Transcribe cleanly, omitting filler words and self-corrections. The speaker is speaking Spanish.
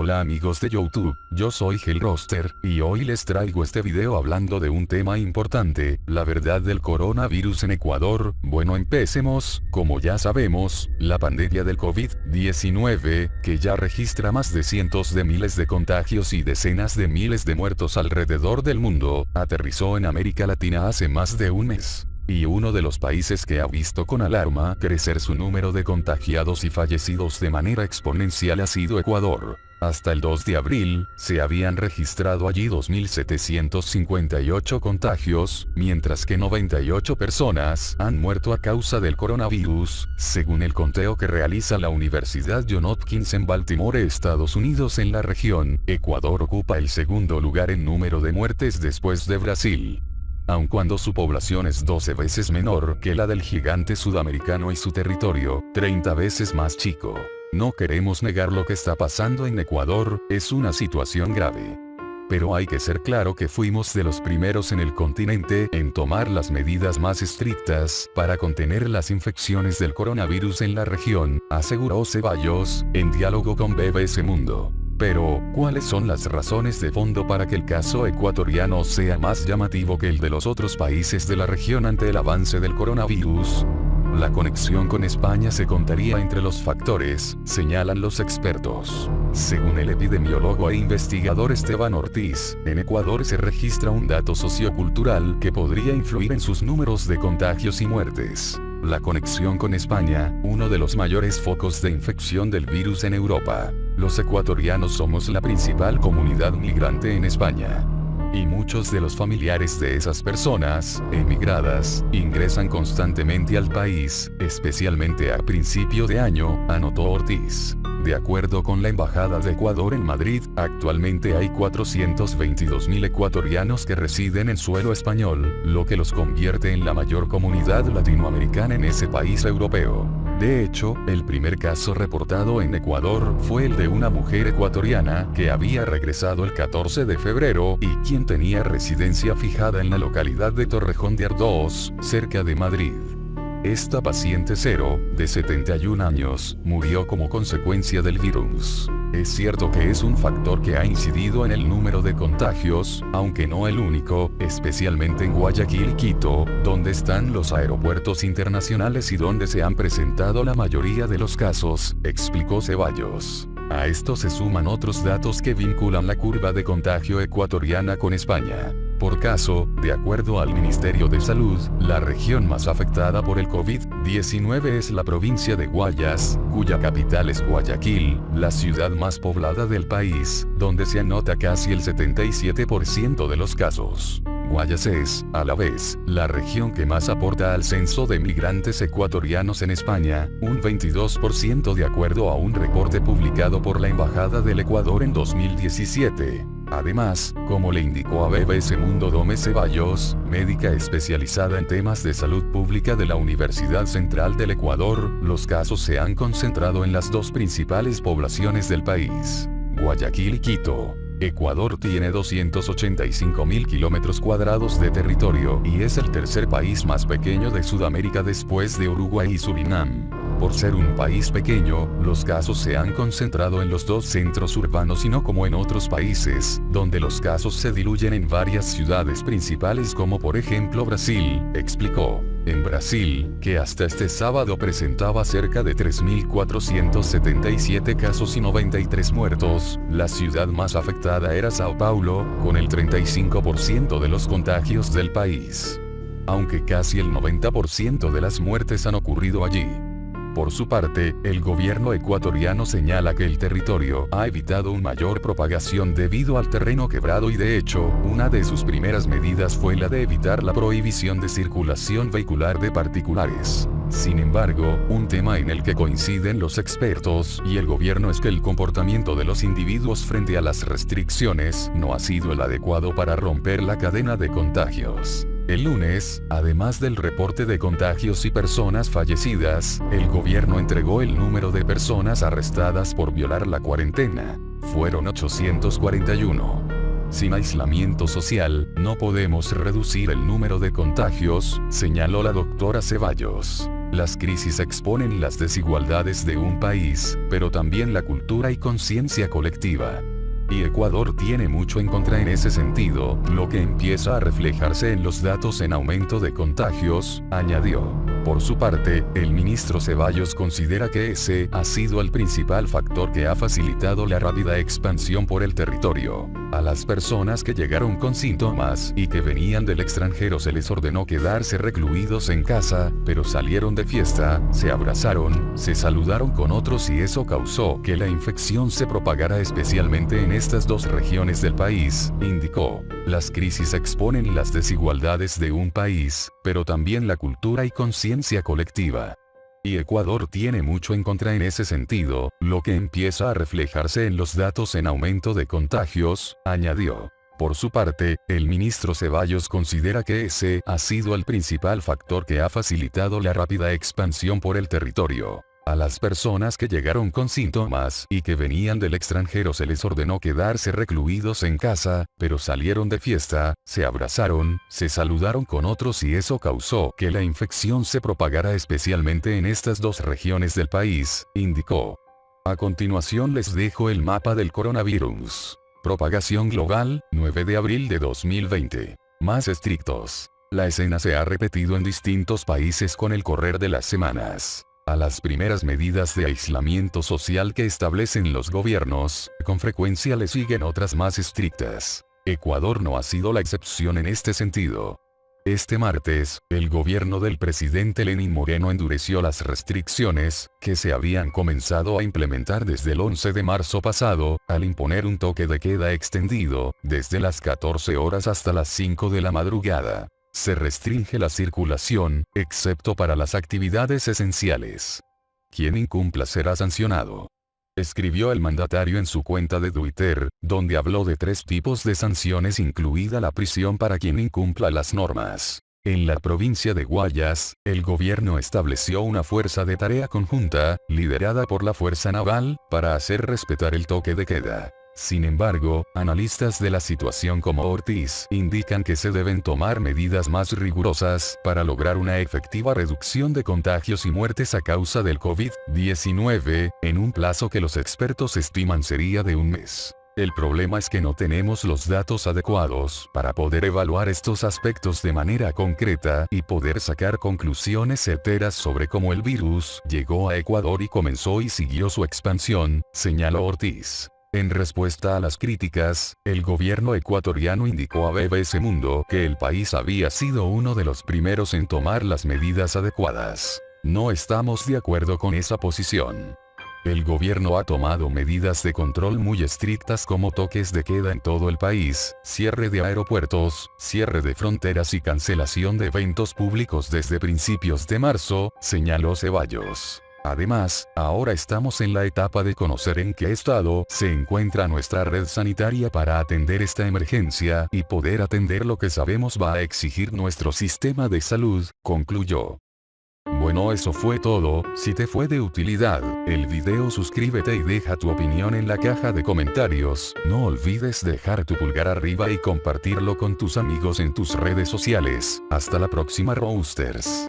Hola amigos de YouTube, yo soy Hellroster, y hoy les traigo este video hablando de un tema importante, la verdad del coronavirus en Ecuador. Bueno, empecemos. Como ya sabemos, la pandemia del COVID-19, que ya registra más de cientos de miles de contagios y decenas de miles de muertos alrededor del mundo, aterrizó en América Latina hace más de un mes. Y uno de los países que ha visto con alarma crecer su número de contagiados y fallecidos de manera exponencial ha sido Ecuador. Hasta el 2 de abril, se habían registrado allí 2.758 contagios, mientras que 98 personas han muerto a causa del coronavirus, según el conteo que realiza la Universidad Johns Hopkins en Baltimore, Estados Unidos. En la región, Ecuador ocupa el segundo lugar en número de muertes después de Brasil. Aun cuando su población es 12 veces menor que la del gigante sudamericano y su territorio, 30 veces más chico. No queremos negar lo que está pasando en Ecuador, es una situación grave. Pero hay que ser claro que fuimos de los primeros en el continente en tomar las medidas más estrictas para contener las infecciones del coronavirus en la región, aseguró Ceballos, en diálogo con BBC Mundo. Pero, ¿cuáles son las razones de fondo para que el caso ecuatoriano sea más llamativo que el de los otros países de la región ante el avance del coronavirus? La conexión con España se contaría entre los factores, señalan los expertos. Según el epidemiólogo e investigador Esteban Ortiz, en Ecuador se registra un dato sociocultural que podría influir en sus números de contagios y muertes. La conexión con España, uno de los mayores focos de infección del virus en Europa. Los ecuatorianos somos la principal comunidad migrante en España. Y muchos de los familiares de esas personas, emigradas, ingresan constantemente al país, especialmente a principio de año, anotó Ortiz. De acuerdo con la Embajada de Ecuador en Madrid, actualmente hay 422.000 ecuatorianos que residen en suelo español, lo que los convierte en la mayor comunidad latinoamericana en ese país europeo. De hecho, el primer caso reportado en Ecuador fue el de una mujer ecuatoriana que había regresado el 14 de febrero y quien tenía residencia fijada en la localidad de Torrejón de Ardoz, cerca de Madrid. Esta paciente cero, de 71 años, murió como consecuencia del virus. Es cierto que es un factor que ha incidido en el número de contagios, aunque no el único, especialmente en Guayaquil y Quito, donde están los aeropuertos internacionales y donde se han presentado la mayoría de los casos, explicó Ceballos. A esto se suman otros datos que vinculan la curva de contagio ecuatoriana con España. Por caso, de acuerdo al Ministerio de Salud, la región más afectada por el COVID-19 es la provincia de Guayas, cuya capital es Guayaquil, la ciudad más poblada del país, donde se anota casi el 77% de los casos. Guayas es, a la vez, la región que más aporta al censo de migrantes ecuatorianos en España, un 22% de acuerdo a un reporte publicado por la Embajada del Ecuador en 2017. Además, como le indicó a BBC Mundo Dome Ceballos, médica especializada en temas de salud pública de la Universidad Central del Ecuador, los casos se han concentrado en las dos principales poblaciones del país, Guayaquil y Quito. Ecuador tiene 285.000 kilómetros cuadrados de territorio y es el tercer país más pequeño de Sudamérica después de Uruguay y Surinam. Por ser un país pequeño, los casos se han concentrado en los dos centros urbanos y no como en otros países, donde los casos se diluyen en varias ciudades principales como por ejemplo Brasil, explicó. En Brasil, que hasta este sábado presentaba cerca de 3.477 casos y 93 muertos, la ciudad más afectada era Sao Paulo, con el 35% de los contagios del país. Aunque casi el 90% de las muertes han ocurrido allí. Por su parte, el gobierno ecuatoriano señala que el territorio ha evitado una mayor propagación debido al terreno quebrado y de hecho, una de sus primeras medidas fue la de evitar la prohibición de circulación vehicular de particulares. Sin embargo, un tema en el que coinciden los expertos y el gobierno es que el comportamiento de los individuos frente a las restricciones no ha sido el adecuado para romper la cadena de contagios. El lunes, además del reporte de contagios y personas fallecidas, el gobierno entregó el número de personas arrestadas por violar la cuarentena. Fueron 841. Sin aislamiento social, no podemos reducir el número de contagios, señaló la doctora Ceballos. Las crisis exponen las desigualdades de un país, pero también la cultura y conciencia colectiva. Y Ecuador tiene mucho en contra en ese sentido, lo que empieza a reflejarse en los datos en aumento de contagios, añadió. Por su parte, el ministro Ceballos considera que ese ha sido el principal factor que ha facilitado la rápida expansión por el territorio. A las personas que llegaron con síntomas y que venían del extranjero se les ordenó quedarse recluidos en casa, pero salieron de fiesta, se abrazaron, se saludaron con otros y eso causó que la infección se propagara especialmente en estas dos regiones del país, indicó. Las crisis exponen las desigualdades de un país, pero también la cultura y conciencia colectiva. Y Ecuador tiene mucho en contra en ese sentido, lo que empieza a reflejarse en los datos en aumento de contagios, añadió. Por su parte, el ministro Ceballos considera que ese ha sido el principal factor que ha facilitado la rápida expansión por el territorio. A las personas que llegaron con síntomas y que venían del extranjero se les ordenó quedarse recluidos en casa, pero salieron de fiesta, se abrazaron, se saludaron con otros y eso causó que la infección se propagara especialmente en estas dos regiones del país, indicó. A continuación les dejo el mapa del coronavirus. Propagación global, 9 de abril de 2020. Más estrictos. La escena se ha repetido en distintos países con el correr de las semanas. A las primeras medidas de aislamiento social que establecen los gobiernos, con frecuencia le siguen otras más estrictas. Ecuador no ha sido la excepción en este sentido. Este martes, el gobierno del presidente Lenín Moreno endureció las restricciones, que se habían comenzado a implementar desde el 11 de marzo pasado, al imponer un toque de queda extendido, desde las 14 horas hasta las 5 de la madrugada. Se restringe la circulación, excepto para las actividades esenciales. Quien incumpla será sancionado. Escribió el mandatario en su cuenta de Twitter, donde habló de 3 tipos de sanciones incluida la prisión para quien incumpla las normas. En la provincia de Guayas, el gobierno estableció una fuerza de tarea conjunta, liderada por la Fuerza Naval, para hacer respetar el toque de queda. Sin embargo, analistas de la situación como Ortiz indican que se deben tomar medidas más rigurosas para lograr una efectiva reducción de contagios y muertes a causa del COVID-19, en un plazo que los expertos estiman sería de un mes. El problema es que no tenemos los datos adecuados para poder evaluar estos aspectos de manera concreta y poder sacar conclusiones certeras sobre cómo el virus llegó a Ecuador y comenzó y siguió su expansión, señaló Ortiz. En respuesta a las críticas, el gobierno ecuatoriano indicó a BBC Mundo que el país había sido uno de los primeros en tomar las medidas adecuadas. No estamos de acuerdo con esa posición. El gobierno ha tomado medidas de control muy estrictas como toques de queda en todo el país, cierre de aeropuertos, cierre de fronteras y cancelación de eventos públicos desde principios de marzo, señaló Ceballos. Además, ahora estamos en la etapa de conocer en qué estado se encuentra nuestra red sanitaria para atender esta emergencia y poder atender lo que sabemos va a exigir nuestro sistema de salud, concluyó. Bueno, eso fue todo. Si te fue de utilidad el video, suscríbete y deja tu opinión en la caja de comentarios. No olvides dejar tu pulgar arriba y compartirlo con tus amigos en tus redes sociales. Hasta la próxima, Roasters.